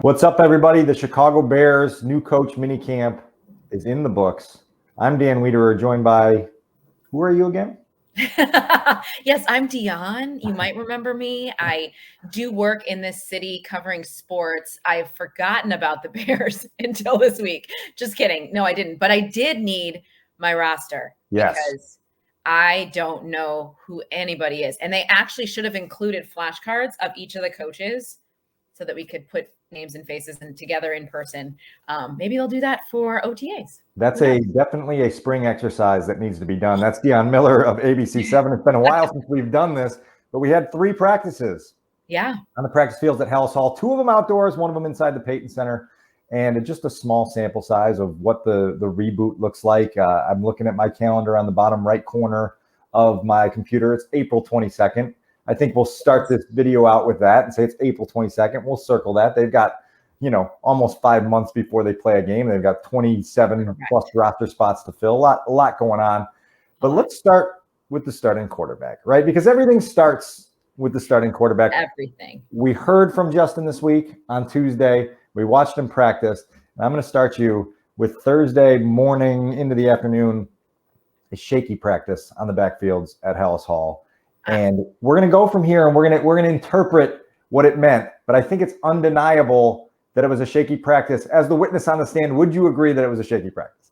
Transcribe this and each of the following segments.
What's up, everybody? The Chicago Bears new coach minicamp is in the books. I'm Dan Wiederer, joined by, who are you again? Yes, I'm Dionne. You might remember me. I do work in this city covering sports. I've forgotten about the Bears until this week. Just kidding. No, I didn't. But I did need my roster because I don't know who anybody is. And they actually should have included flashcards of each of the coaches so that we could put names and faces and together in person. Maybe they'll do that for OTAs. That's definitely a spring exercise that needs to be done. That's Dionne Miller of ABC7. It's been a while since we've done this, but we had 3 practices. Yeah. On the practice fields at Halas Hall, 2 of them outdoors, 1 of them inside the Payton Center, and just a small sample size of what the reboot looks like. I'm looking at my calendar on the bottom right corner of my computer. It's April 22nd. I think we'll start this video out with that and say it's April 22nd. We'll circle that. They've got, almost 5 months before they play a game. They've got 27 plus roster spots to fill. A lot going on. But let's start with the starting quarterback, right? Because everything starts with the starting quarterback. Everything. We heard from Justin this week on Tuesday. We watched him practice. And I'm going to start you with Thursday morning into the afternoon, a shaky practice on the backfields at Halas Hall. And we're going to go from here, and we're going to interpret what it meant. But I think it's undeniable that it was a shaky practice. As the witness on the stand, would you agree that it was a shaky practice?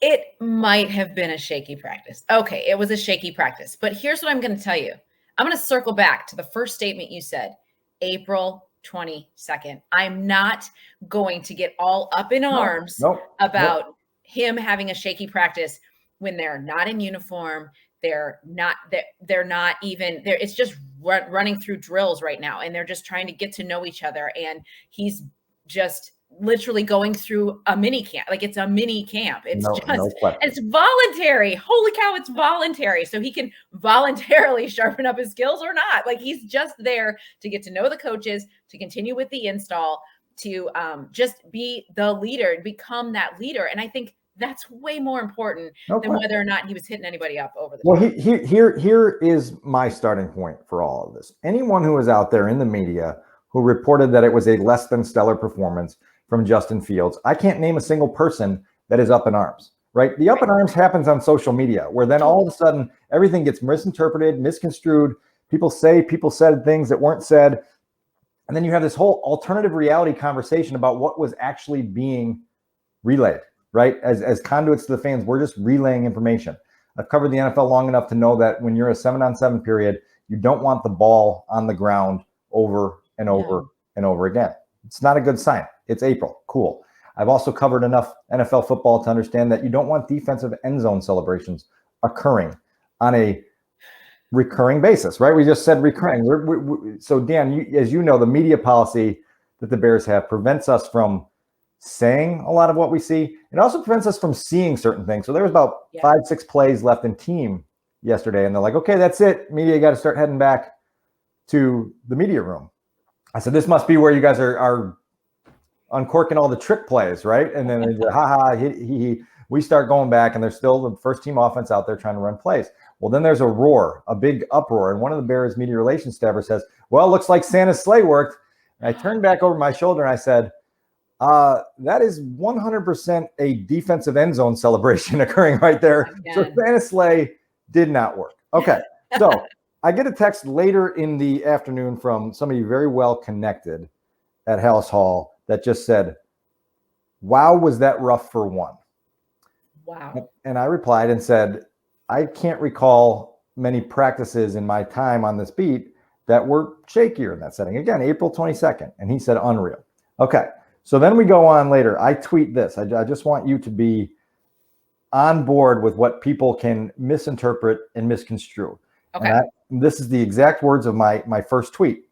It might have been a shaky practice. Okay, it was a shaky practice. But here's what I'm going to tell you. I'm going to circle back to the first statement you said, April 22nd. I'm not going to get all up in arms about him having a shaky practice when they're not in uniform. They're not even there. It's just running through drills right now. And they're just trying to get to know each other. And he's just literally going through a mini camp. Like, it's a mini camp. It's it's voluntary. Holy cow. It's voluntary. So he can voluntarily sharpen up his skills or not. Like, he's just there to get to know the coaches, to continue with the install, to just be the leader and become that leader. And I think that's way more important than whether or not he was hitting anybody up over the top. Well, here is my starting point for all of this. Anyone who was out there in the media who reported that it was a less than stellar performance from Justin Fields, I can't name a single person that is up in arms, right? The up in arms happens on social media, where then all of a sudden everything gets misinterpreted, misconstrued. People said things that weren't said. And then you have this whole alternative reality conversation about what was actually being relayed. Right? As conduits to the fans, we're just relaying information. I've covered the NFL long enough to know that when you're a 7-on-7 period, you don't want the ball on the ground over and over and over again. It's not a good sign. It's April. Cool. I've also covered enough NFL football to understand that you don't want defensive end zone celebrations occurring on a recurring basis, right? We just said recurring. So Dan, as you know, the media policy that the Bears have prevents us from saying a lot of what we see. It also prevents us from seeing certain things. So there was about 5-6 plays left in team yesterday, and they're like, okay, that's it. Media got to start heading back to the media room. I said, this must be where you guys are uncorking all the trick plays, right? And then we start going back, and there's still the first team offense out there trying to run plays. Well, then there's a roar, a big uproar, and one of the Bears media relations staffers says, well, looks like Santa's sleigh worked. And I turned back over my shoulder and I said, that is 100% a defensive end zone celebration occurring right there. So Santa's sleigh did not work. Okay, so I get a text later in the afternoon from somebody very well connected at Halas Hall that just said, wow, was that rough for one? Wow. And I replied and said, I can't recall many practices in my time on this beat that were shakier in that setting. Again, April 22nd. And he said, unreal. Okay. So then we go on later. I tweet this. I just want you to be on board with what people can misinterpret and misconstrue. Okay. And this is the exact words of my first tweet.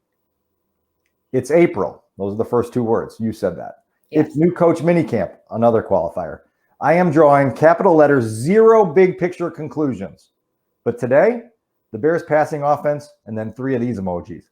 It's April. Those are the first 2 words. You said that. Yes. It's new coach minicamp, another qualifier. I am drawing capital letters 0 big picture conclusions. But today, the Bears passing offense, and then 3 of these emojis.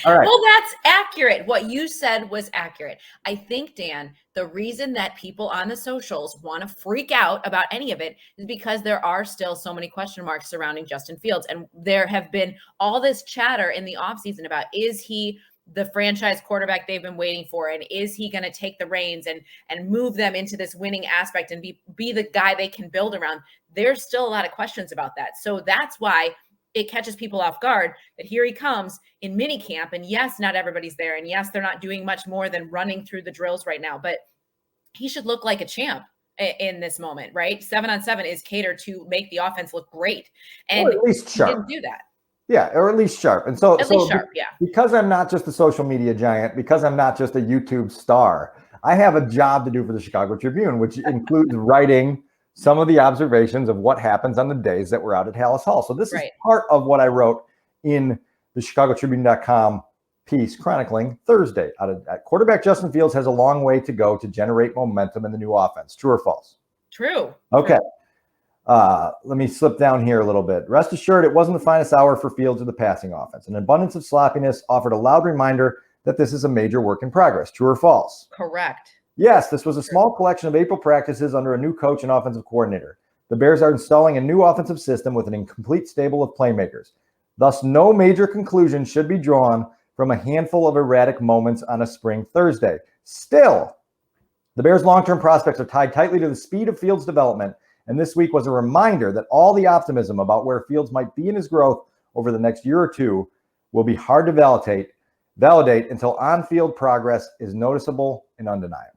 All right. Well, that's accurate. What you said was accurate. I think, Dan, the reason that people on the socials want to freak out about any of it is because there are still so many question marks surrounding Justin Fields. And there have been all this chatter in the offseason about, is he the franchise quarterback they've been waiting for? And is he going to take the reins and move them into this winning aspect and be the guy they can build around? There's still a lot of questions about that. So that's why it catches people off guard that here he comes in mini camp. And yes, not everybody's there. And yes, they're not doing much more than running through the drills right now, but he should look like a champ in this moment, right? 7-on-7 is catered to make the offense look great. And or at least he sharp. didn't do that. Yeah, or at least sharp. And so, At least sharp, yeah. Because I'm not just a social media giant, because I'm not just a YouTube star, I have a job to do for the Chicago Tribune, which includes writing some of the observations of what happens on the days that we're out at Halas Hall. So this is part of what I wrote in the ChicagoTribune.com piece chronicling Thursday. At quarterback Justin Fields has a long way to go to generate momentum in the new offense. True or false? True. Okay. Let me slip down here a little bit. Rest assured, it wasn't the finest hour for Fields or the passing offense. An abundance of sloppiness offered a loud reminder that this is a major work in progress. True or false? Correct. Yes, this was a small collection of April practices under a new coach and offensive coordinator. The Bears are installing a new offensive system with an incomplete stable of playmakers. Thus, no major conclusion should be drawn from a handful of erratic moments on a spring Thursday. Still, the Bears' long-term prospects are tied tightly to the speed of Fields' development, and this week was a reminder that all the optimism about where Fields might be in his growth over the next year or two will be hard to validate until on-field progress is noticeable and undeniable.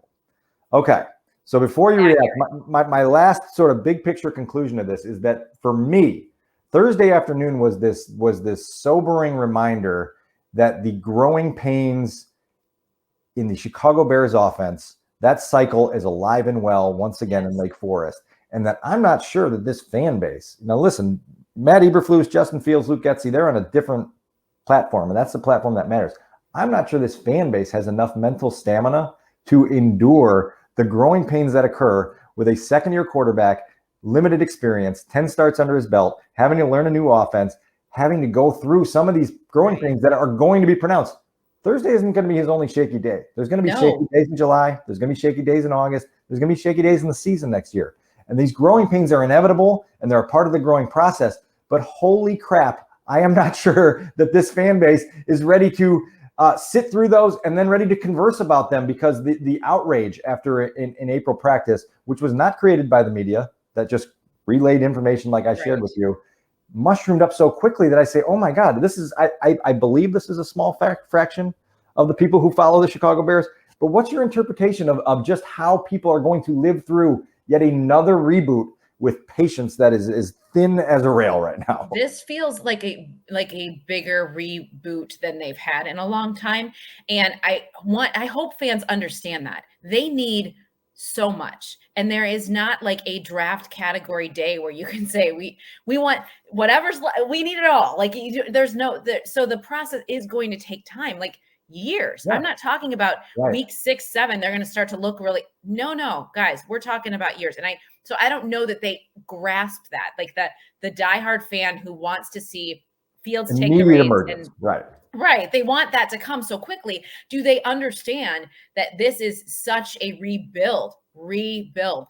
Okay, so before you react, my last sort of big picture conclusion of this is that for me, Thursday afternoon was this sobering reminder that the growing pains in the Chicago Bears offense, that cycle is alive and well once again in Lake Forest. And that I'm not sure that this fan base, now listen, Matt Eberflus, Justin Fields, Luke Getsy, they're on a different platform, and that's the platform that matters. I'm not sure this fan base has enough mental stamina to endure the growing pains that occur with a second-year quarterback, limited experience, 10 starts under his belt, having to learn a new offense, having to go through some of these growing pains that are going to be pronounced. Thursday isn't going to be his only shaky day. There's going to be shaky days in July. There's going to be shaky days in August. There's going to be shaky days in the season next year. And these growing pains are inevitable, and they're a part of the growing process. But holy crap, I am not sure that this fan base is ready to sit through those and then ready to converse about them, because the outrage after in April practice, which was not created by the media, that just relayed information like I shared with you, mushroomed up so quickly that I say, oh my God, this is, I believe this is a small fraction of the people who follow the Chicago Bears. But what's your interpretation of just how people are going to live through yet another reboot with patience that is as thin as a rail right now? This feels like a bigger reboot than they've had in a long time. And I hope fans understand that. They need so much. And there is not like a draft category day where you can say we want whatever's, we need it all. Like there's no, so the process is going to take time, like years. I'm not talking about week 6, 7. They're going to start to look really, no, guys, we're talking about years. And so I don't know that they grasp that, like the diehard fan who wants to see Fields take the reins and right. They want that to come so quickly. Do they understand that this is such a rebuild?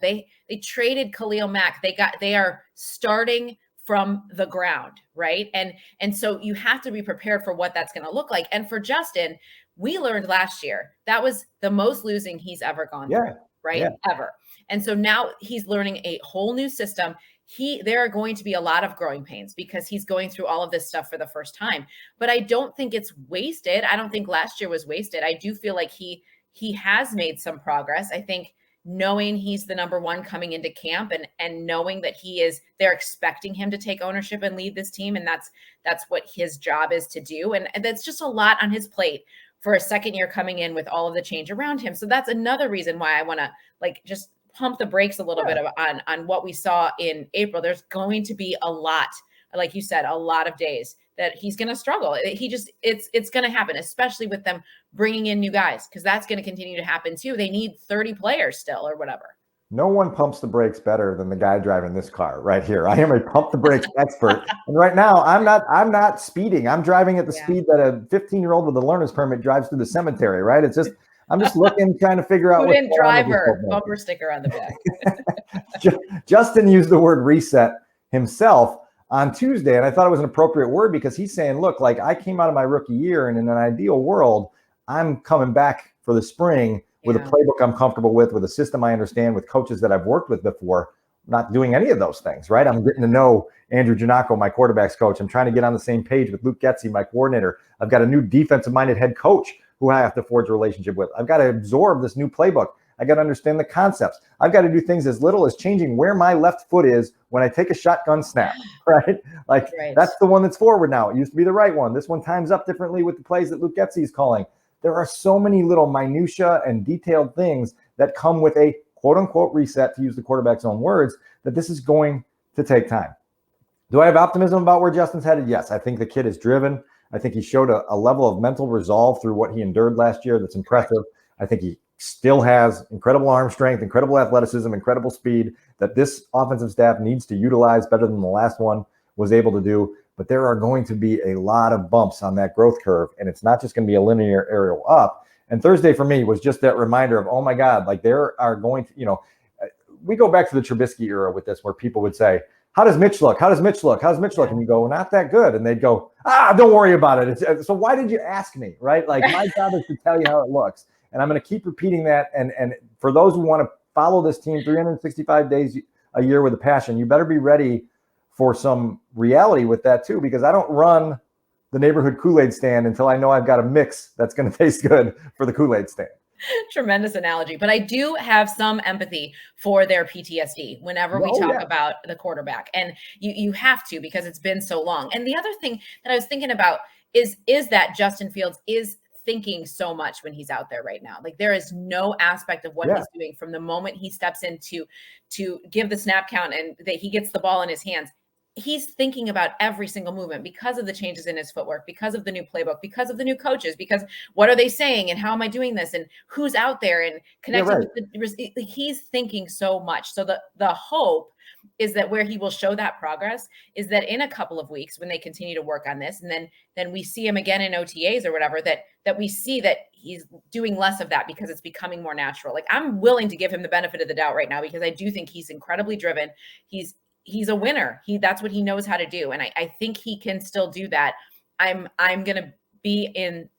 They traded Khalil Mack. They are starting from the ground, right? And so you have to be prepared for what that's going to look like. And for Justin, we learned last year that was the most losing he's ever gone through, right? Ever. And so now he's learning a whole new system. There are going to be a lot of growing pains because he's going through all of this stuff for the first time. But I don't think it's wasted. I don't think last year was wasted. I do feel like he has made some progress. I think knowing he's the number one coming into camp and knowing that they're expecting him to take ownership and lead this team. And that's what his job is to do. And that's just a lot on his plate for a second year coming in with all of the change around him. So that's another reason why I want to just pump the brakes a little bit on what we saw in April. There's going to be a lot, like you said, a lot of days that he's going to struggle. It's going to happen, especially with them bringing in new guys, because that's going to continue to happen too. They need 30 players still or whatever. No one pumps the brakes better than the guy driving this car right here. I am a pump the brakes expert. And right now I'm not speeding. I'm driving at the speed that a 15-year-old with a learner's permit drives through the cemetery, right? I'm just looking, trying to figure out what's Prudent going on with driver, this bumper sticker on the back. Justin used the word reset himself on Tuesday, and I thought it was an appropriate word because he's saying, look, like I came out of my rookie year, and in an ideal world, I'm coming back for the spring with a playbook I'm comfortable with a system I understand, with coaches that I've worked with before. Not doing any of those things, right? I'm getting to know Andrew Giannacco, my quarterback's coach. I'm trying to get on the same page with Luke Getsy, my coordinator. I've got a new defensive-minded head coach who I have to forge a relationship with. I've got to absorb this new playbook. I got to understand the concepts. I've got to do things as little as changing where my left foot is when I take a shotgun snap, right? Like that's the one that's forward now. It used to be the right one. This one times up differently with the plays that Luke Getsy is calling. There are so many little minutia and detailed things that come with a quote unquote reset, to use the quarterback's own words, that this is going to take time. Do I have optimism about where Justin's headed? Yes. I think the kid is driven. I think he showed a level of mental resolve through what he endured last year that's impressive. I think he still has incredible arm strength, incredible athleticism, incredible speed that this offensive staff needs to utilize better than the last one was able to do. But there are going to be a lot of bumps on that growth curve, and it's not just going to be a linear aerial up. And Thursday for me was just that reminder of, oh my God, like there are going to, we go back to the Trubisky era with this, where people would say, how does Mitch look? How does Mitch look? How's Mitch look? And you go, not that good. And they'd go, don't worry about it. So why did you ask me, right? Like my job is to tell you how it looks. And I'm going to keep repeating that. And for those who want to follow this team 365 days a year with a passion, you better be ready for some reality with that too, because I don't run the neighborhood Kool-Aid stand until I know I've got a mix that's going to taste good for the Kool-Aid stand. Tremendous analogy. But I do have some empathy for their PTSD whenever we talk about the quarterback. And you have to, because it's been so long. And the other thing that I was thinking about is that Justin Fields is thinking so much when he's out there right now. Like there is no aspect of what he's doing from the moment he steps in to give the snap count and that he gets the ball in his hands. He's thinking about every single movement because of the changes in his footwork, because of the new playbook, because of the new coaches, because what are they saying and how am I doing this and who's out there and connecting with he's thinking so much. So the hope is that where he will show that progress is that in a couple of weeks when they continue to work on this, and then we see him again in OTAs or whatever, that we see that he's doing less of that because it's becoming more natural. Like I'm willing to give him the benefit of the doubt right now because I do think he's incredibly driven. He's a winner. That's what he knows how to do. And I think he can still do that. I'm going to be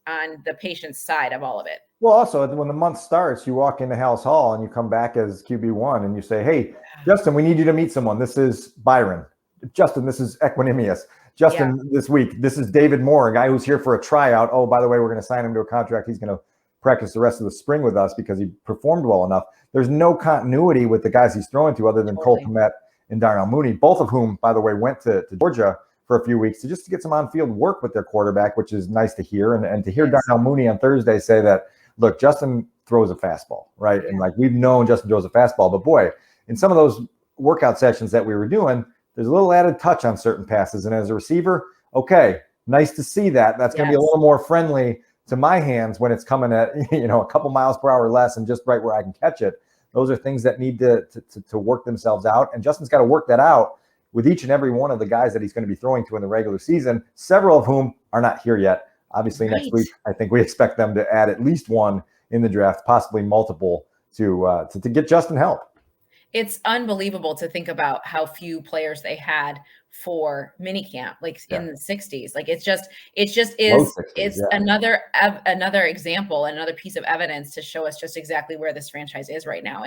on the patient's side of all of it. Well, also when the month starts, you walk into Halas Hall and you come back as QB1 and you say, hey, Justin, we need you to meet someone. This is Byron. Justin, this is Equanimous. Justin, this week, this is David Moore, a guy who's here for a tryout. Oh, by the way, we're going to sign him to a contract. He's going to practice the rest of the spring with us because he performed well enough. There's no continuity with the guys he's throwing to other than Cole Kmet and Darnell Mooney, both of whom, by the way, went to Georgia for a few weeks to get some on-field work with their quarterback, which is nice to hear. And to hear Darnell Mooney on Thursday say that, look, Justin throws a fastball, right? And like we've known Justin throws a fastball, but boy, in some of those workout sessions that we were doing, there's a little added touch on certain passes. And as a receiver, okay, nice to see that. That's going to be a little more friendly to my hands when it's coming at, a couple miles per hour less and just right where I can catch it. Those are things that need to work themselves out. And Justin's got to work that out with each and every one of the guys that he's going to be throwing to in the regular season, several of whom are not here yet. Obviously, next week, I think we expect them to add at least one in the draft, possibly multiple, to get Justin help. It's unbelievable to think about how few players they had for minicamp, like in the 60s. Like it's another example, another piece of evidence to show us just exactly where this franchise is right now.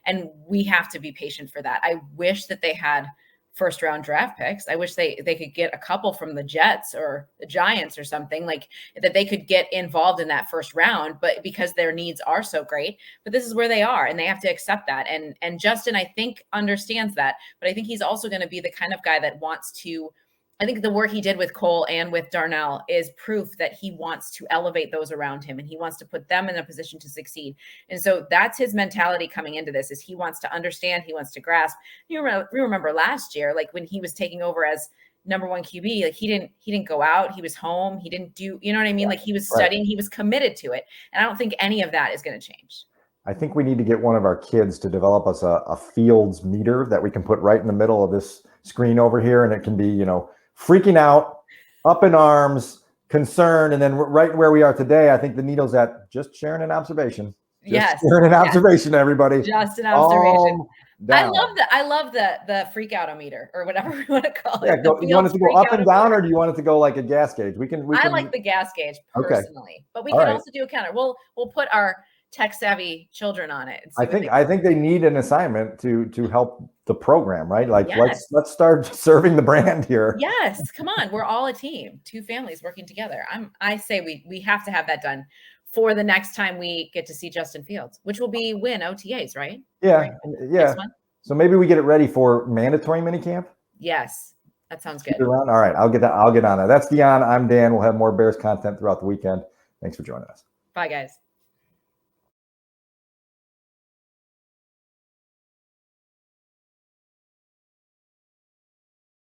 And we have to be patient for that. I wish that they had first round draft picks. I wish they could get a couple from the Jets or the Giants or something, like that they could get involved in that first round, but because their needs are so great, but this is where they are and they have to accept that. And Justin, I think, understands that, but I think he's also going to be the kind of guy that wants to, I think the work he did with Cole and with Darnell is proof that he wants to elevate those around him and he wants to put them in a position to succeed. And so that's his mentality coming into this, is he wants to understand, he wants to grasp. You remember last year, like when he was taking over as number one QB, like he didn't go out, he was home, he didn't do, you know what I mean? Like he was studying, he was committed to it. And I don't think any of that is going to change. I think we need to get one of our kids to develop us a fields meter that we can put right in the middle of this screen over here. And it can be, freaking out, up in arms, concerned. And then right where we are today, I think the needle's at just sharing an observation. Just sharing an observation, everybody. Just an observation. Down. I love the freak out-o-meter or whatever we want to call it. You want it to go up and down, or do you want it to go like a gas gauge? We can. I like the gas gauge personally, but we can also do a counter. We'll put our tech-savvy children on it. I think they need an assignment to help the program, right? Like let's start serving the brand here. Yes, come on, we're all a team, two families working together. I say we have to have that done for the next time we get to see Justin Fields, which will be OTAs, right? Yeah, yeah. So maybe we get it ready for mandatory minicamp. Yes, that sounds good. All right, I'll get on that. That's Dionne. I'm Dan. We'll have more Bears content throughout the weekend. Thanks for joining us. Bye, guys.